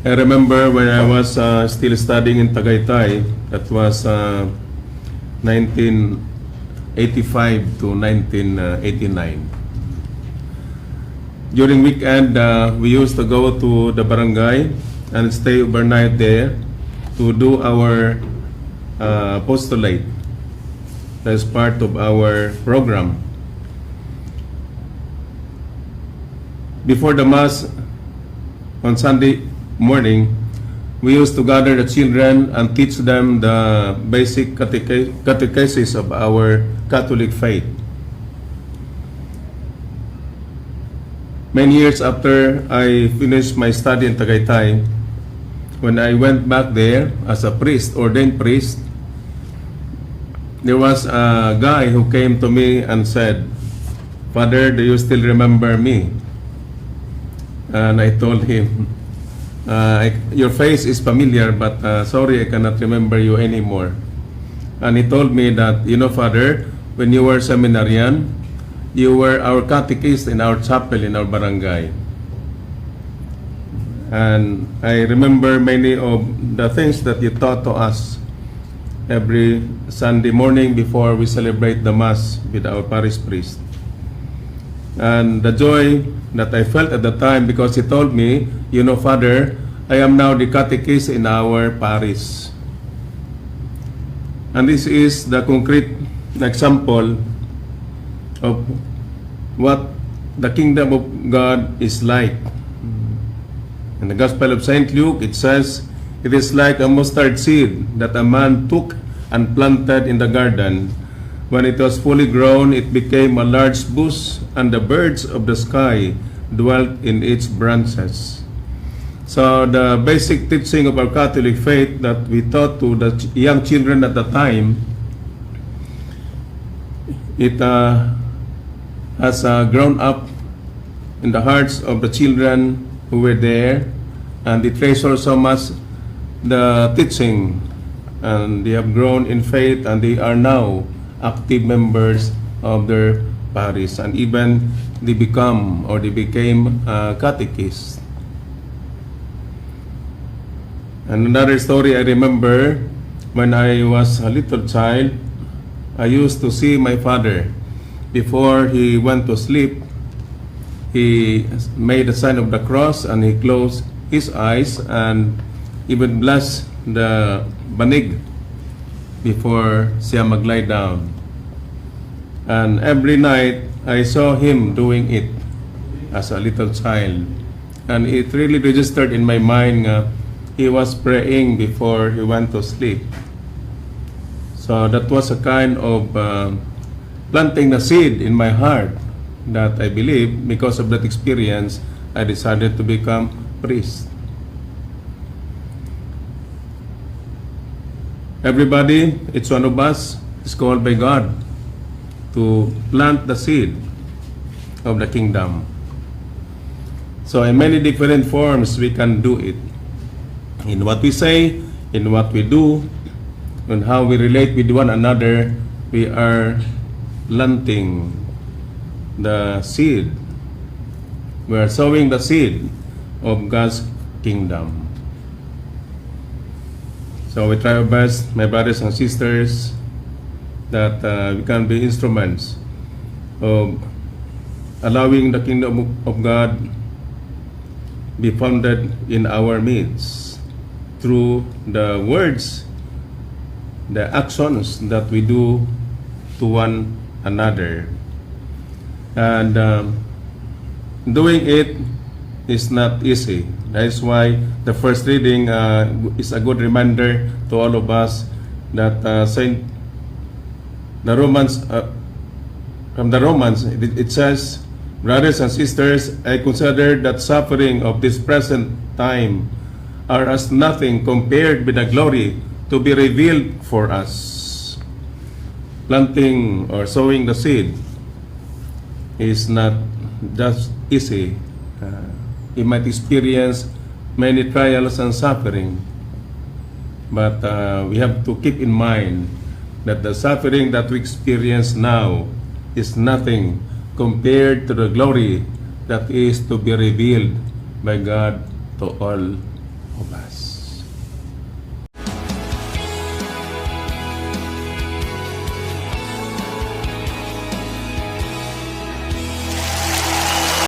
I remember when I was still studying in Tagaytay, that was 1985 to 1989. During weekend, we used to go to the barangay and stay overnight there to do our apostolate. That is part of our program. Before the Mass on Sunday morning, we used to gather the children and teach them the basic catechesis of our Catholic faith. Many years after I finished my study in Tagaytay, when I went back there as a priest, ordained priest, there was a guy who came to me and said, "Father, do you still remember me?" And I told him, "Your face is familiar, but sorry, I cannot remember you anymore." And he told me that, Father, when you were seminarian, you were our catechist in our chapel in our barangay. And I remember many of the things that you taught to us every Sunday morning before we celebrate the Mass with our parish priest. And the joy that I felt at the time, because he told me, Father, I am now the catechist in our parish. And this is the concrete example of what the kingdom of God is like. In the Gospel of St. Luke, it says, "It is like a mustard seed that a man took and planted in the garden. When it was fully grown, it became a large bush, and the birds of the sky dwelt in its branches." So the basic teaching of our Catholic faith that we taught to the young children at the time, it has grown up in the hearts of the children who were there, and they treasure so much the teaching, and they have grown in faith, and they are now active members of their parish, and even they became catechists. And another story I remember, when I was a little child, I used to see my father before he went to sleep. He made the sign of the cross, and he closed his eyes and even blessed the banig before siya mag-lie down. And every night, I saw him doing it as a little child. And it really registered in my mind, he was praying before he went to sleep. So that was a kind of planting the seed in my heart that I believe, because of that experience, I decided to become priest. Everybody, each one of us, is called by God to plant the seed of the kingdom. So in many different forms we can do it. In what we say, in what we do, and how we relate with one another, we are planting the seed. We are sowing the seed of God's kingdom. So we try our best, my brothers and sisters, that we can be instruments of allowing the kingdom of God be founded in our midst through the words, the actions that we do to one another. And doing it is not easy. That is why the first reading is a good reminder to all of us that from the Romans, it says, "Brothers and sisters, I consider that suffering of this present time are as nothing compared with the glory to be revealed for us." Planting or sowing the seed is not just easy. We might experience many trials and suffering, but we have to keep in mind that the suffering that we experience now is nothing compared to the glory that is to be revealed by God to all of us.